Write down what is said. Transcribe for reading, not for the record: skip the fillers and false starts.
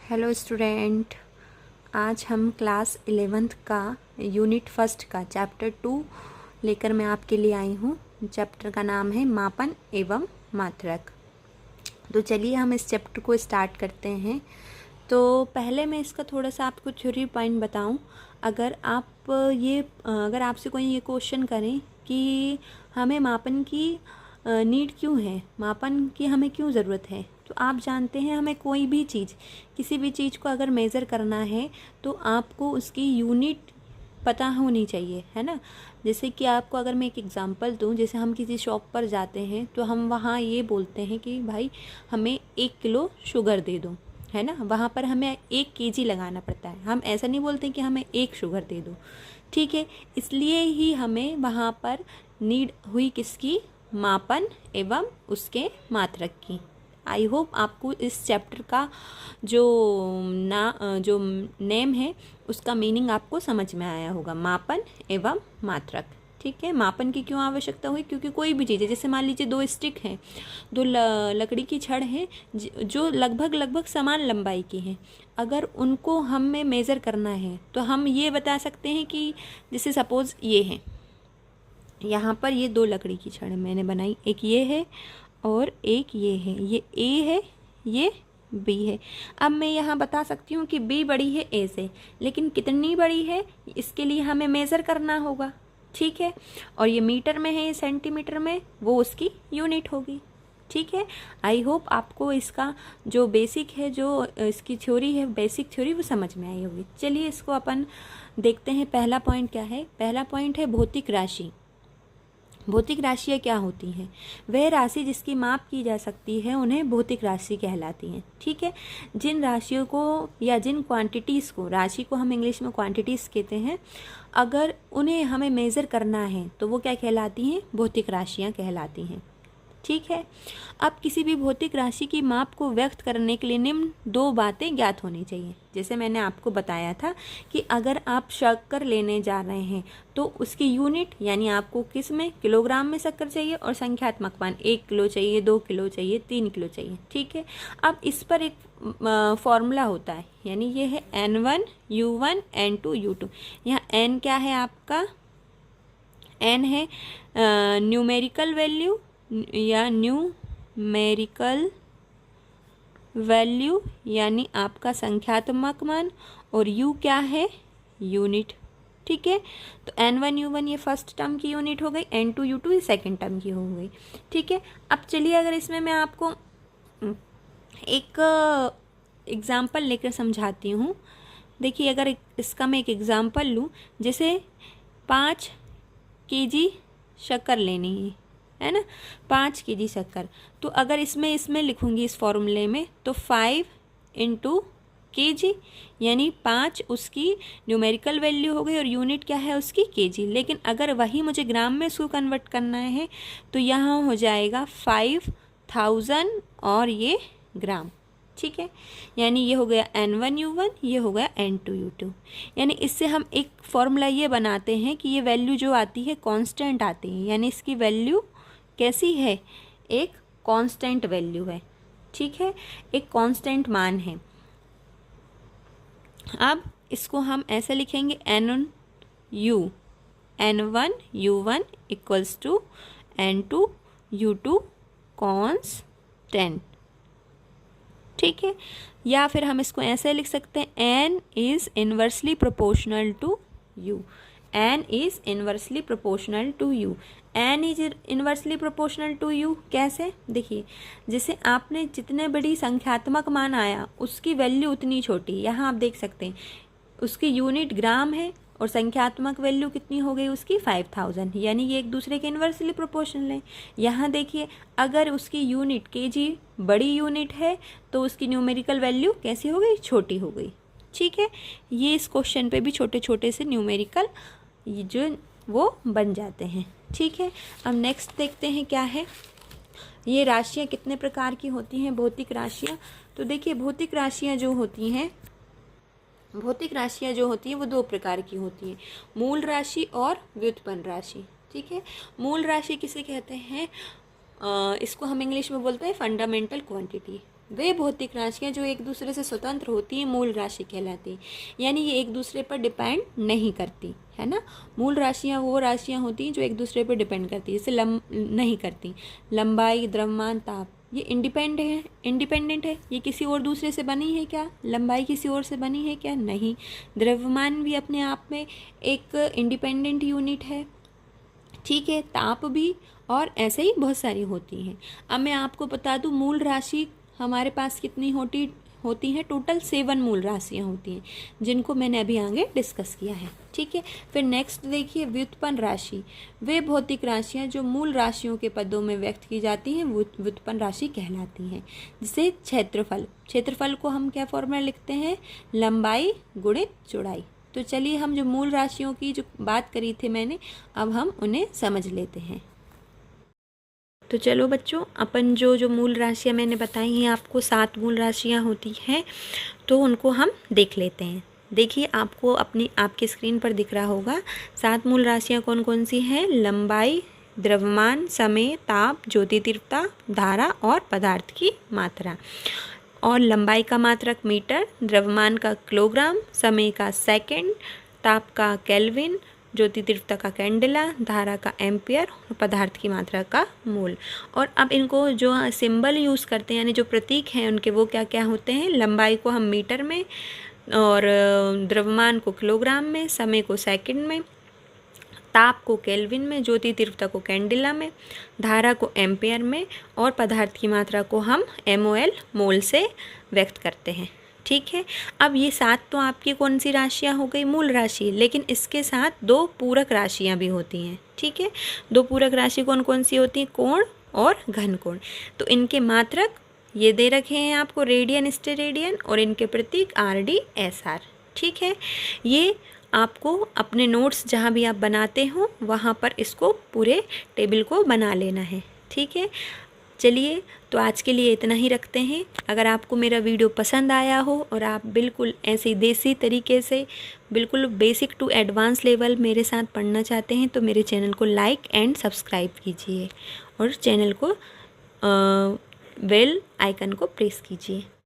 Hello student, आज हम class 11th का यूनिट फर्स्ट का चैप्टर 2 लेकर मैं आपके लिए आई हूँ। चैप्टर का नाम है मापन एवं मात्रक। तो चलिए हम इस चैप्टर को स्टार्ट करते हैं। तो पहले मैं इसका थोड़ा सा आपको थ्योरी पॉइंट बताऊँ। अगर आपसे कोई ये क्वेश्चन करें कि हमें मापन की नीड क्यों है, मापन की हमें क्यों ज़रूरत है, तो आप जानते हैं हमें कोई भी चीज़, किसी भी चीज़ को अगर मेज़र करना है तो आपको उसकी यूनिट पता होनी चाहिए, है ना। जैसे कि आपको अगर मैं एक एग्ज़ाम्पल दूं, जैसे हम किसी शॉप पर जाते हैं तो हम वहाँ ये बोलते हैं कि भाई हमें 1 किलो शुगर दे दो, है ना। वहाँ पर हमें 1 केजी लगाना पड़ता है, हम ऐसा नहीं बोलते कि हमें 1 शुगर दे दो, ठीक है। इसलिए ही हमें वहाँ पर नीड हुई किसकी, मापन एवं उसके मात्रक की। आई होप आपको इस चैप्टर का जो नेम है उसका मीनिंग आपको समझ में आया होगा, मापन एवं मात्रक, ठीक है। मापन की क्यों आवश्यकता हुई, क्योंकि कोई भी चीज़ है, जैसे मान लीजिए 2 स्टिक हैं, 2 लकड़ी की छड़ हैं जो लगभग समान लंबाई की हैं। अगर उनको हमें मेज़र करना है तो हम ये बता सकते हैं कि जैसे सपोज़ ये है, यहाँ पर ये 2 लकड़ी की छड़ मैंने बनाई, एक ये है और एक ये है, ये ए है, ये बी है। अब मैं यहाँ बता सकती हूँ कि बी बड़ी है ए से, लेकिन कितनी बड़ी है इसके लिए हमें मेज़र करना होगा, ठीक है। और ये मीटर में है, ये सेंटीमीटर में, वो उसकी यूनिट होगी, ठीक है। आई होप आपको इसका जो बेसिक है, जो इसकी थ्योरी है, बेसिक थ्योरी, वो समझ में आई होगी। चलिए इसको अपन देखते हैं। पहला पॉइंट क्या है, पहला पॉइंट है भौतिक राशि। भौतिक राशियाँ क्या होती हैं, वह राशि जिसकी माप की जा सकती है उन्हें भौतिक राशि कहलाती हैं, ठीक है। जिन राशियों को या जिन क्वांटिटीज़ को, राशि को हम इंग्लिश में क्वांटिटीज़ कहते हैं, अगर उन्हें हमें मेज़र करना है तो वो क्या कहलाती हैं, भौतिक राशियाँ कहलाती हैं, ठीक है। अब किसी भी भौतिक राशि की माप को व्यक्त करने के लिए निम्न 2 बातें ज्ञात होनी चाहिए। जैसे मैंने आपको बताया था कि अगर आप शक्कर लेने जा रहे हैं तो उसकी यूनिट, यानी आपको किस में, किलोग्राम में शक्कर चाहिए, और संख्यात्मक मान 1 किलो चाहिए, 2 किलो चाहिए, 3 किलो चाहिए, ठीक है। अब इस पर एक फॉर्मूला होता है, यानी ये है N1 U1 N2 U2। यहाँ N क्या है आपका, N है न्यूमेरिकल वैल्यू या न्यूमेरिकल वैल्यू, यानी आपका संख्यात्मक मान, और U क्या है, यूनिट, ठीक है। तो N1 U1 ये फर्स्ट टर्म की यूनिट हो गई, N2 U2 ये सेकंड टर्म की हो गई, ठीक है। अब चलिए अगर इसमें मैं आपको एक एग्ज़ाम्पल लेकर समझाती हूँ। देखिए अगर इसका मैं एक एग्ज़ाम्पल लूँ, जैसे 5 केजी शक्कर लेनी है ना, 5 केजी शक्कर। तो अगर इसमें लिखूँगी इस फॉर्मूले में, तो 5 × केजी, यानी 5 उसकी न्यूमेरिकल वैल्यू हो गई और यूनिट क्या है उसकी, केजी। लेकिन अगर वही मुझे ग्राम में इसको कन्वर्ट करना है तो यहाँ हो जाएगा 5000 और ये ग्राम, ठीक है। यानी ये हो गया N1 U1, ये हो गया N2 U2। यानी इससे हम एक फॉर्मूला ये बनाते हैं कि ये वैल्यू जो आती है कांस्टेंट आती है, यानी इसकी वैल्यू कैसी है, एक कांस्टेंट वैल्यू है, ठीक है, एक कांस्टेंट मान है। अब इसको हम ऐसे लिखेंगे N1 U1 equals to N2 U2 constant, ठीक है। या फिर हम इसको ऐसे लिख सकते हैं N is inversely proportional to U, N is inversely proportional to U। N is inversely proportional to U कैसे, देखिए जैसे आपने जितने बड़ी संख्यात्मक मान आया उसकी वैल्यू उतनी छोटी, यहाँ आप देख सकते हैं उसकी यूनिट ग्राम है और संख्यात्मक वैल्यू कितनी हो गई उसकी 5000, यानी ये एक दूसरे के इन्वर्सली प्रोपोर्शनल है। यहाँ देखिए अगर उसकी यूनिट केजी बड़ी यूनिट है तो उसकी न्यूमेरिकल वैल्यू कैसी हो गई, छोटी हो गई, ठीक है। ये इस क्वेश्चन पे भी छोटे छोटे से न्यूमेरिकल जो वो बन जाते हैं, ठीक है। अब नेक्स्ट देखते हैं क्या है, ये राशियाँ कितने प्रकार की होती हैं, भौतिक राशियाँ। तो देखिए भौतिक राशियाँ जो होती हैं वो 2 प्रकार की होती हैं, मूल राशि और व्युत्पन्न राशि, ठीक है। मूल राशि किसे कहते हैं, इसको हम इंग्लिश में बोलते हैं फंडामेंटल क्वांटिटी, वे भौतिक राशियाँ जो एक दूसरे से स्वतंत्र होती हैं मूल राशि कहलाती हैं। यानी ये एक दूसरे पर डिपेंड नहीं करती, है ना। मूल राशियाँ वो राशियाँ होती हैं जो एक दूसरे पर डिपेंड करती है, जैसे नहीं करती। लंबाई, द्रव्यमान, ताप, ये इंडिपेंडेंट है। ये किसी और दूसरे से बनी है क्या? लंबाई किसी और से बनी है क्या? नहीं। द्रव्यमान भी अपने आप में एक इंडिपेंडेंट यूनिट है, ठीक है। ताप भी, और ऐसे ही बहुत सारी होती हैं। अब मैं आपको बता दूं मूल राशि हमारे पास कितनी होती हैं। टोटल 7 मूल राशियाँ होती हैं, जिनको मैंने अभी आगे डिस्कस किया है, ठीक है। फिर नेक्स्ट देखिए व्युत्पन्न राशि। वे भौतिक राशियाँ जो मूल राशियों के पदों में व्यक्त की जाती हैं वो व्युत्पन्न राशि कहलाती हैं। जैसे क्षेत्रफल को हम क्या फॉर्मूला लिखते हैं? लंबाई गुणित चौड़ाई। तो चलिए हम जो मूल राशियों की जो बात करी थी मैंने, अब हम उन्हें समझ लेते हैं। तो चलो बच्चों, अपन जो मूल राशियाँ मैंने बताई हैं आपको, 7 मूल राशियाँ होती हैं, तो उनको हम देख लेते हैं। देखिए आपको आपके स्क्रीन पर दिख रहा होगा 7 मूल राशियाँ कौन कौन सी हैं। लंबाई, द्रव्यमान, समय, ताप, ज्योति तीव्रता, धारा और पदार्थ की मात्रा। और लंबाई का मात्रक मीटर, द्रव्यमान का किलोग्राम, समय का सेकंड, ताप का केल्विन, ज्योति तीव्रता का कैंडेला, धारा का एम्पियर और पदार्थ की मात्रा का मोल। और अब इनको जो सिंबल यूज़ करते हैं यानी जो प्रतीक हैं उनके, वो क्या क्या होते हैं? लंबाई को हम मीटर में, और द्रव्यमान को किलोग्राम में, समय को सेकंड में, ताप को केल्विन में, ज्योति तीव्रता को कैंडेला में, धारा को एम्पियर में, और पदार्थ की मात्रा को हम MOL मोल से व्यक्त करते हैं, ठीक है। अब ये 7 तो आपकी कौन सी राशियाँ हो गई? मूल राशि। लेकिन इसके साथ 2 पूरक राशियाँ भी होती हैं, ठीक है। 2 पूरक राशि कौन कौन सी होती हैं? कोण और घन कोण। तो इनके मात्रक ये दे रखे हैं आपको, रेडियन, स्टेरेडियन, और इनके प्रतीक RD SR, ठीक है। ये आपको अपने नोट्स जहाँ भी आप बनाते हो वहाँ पर इसको पूरे टेबल को बना लेना है, ठीक है। चलिए, तो आज के लिए इतना ही रखते हैं। अगर आपको मेरा वीडियो पसंद आया हो और आप बिल्कुल ऐसे देसी तरीके से बिल्कुल बेसिक टू एडवांस लेवल मेरे साथ पढ़ना चाहते हैं तो मेरे चैनल को लाइक एंड सब्सक्राइब कीजिए और चैनल को बेल आइकन को प्रेस कीजिए।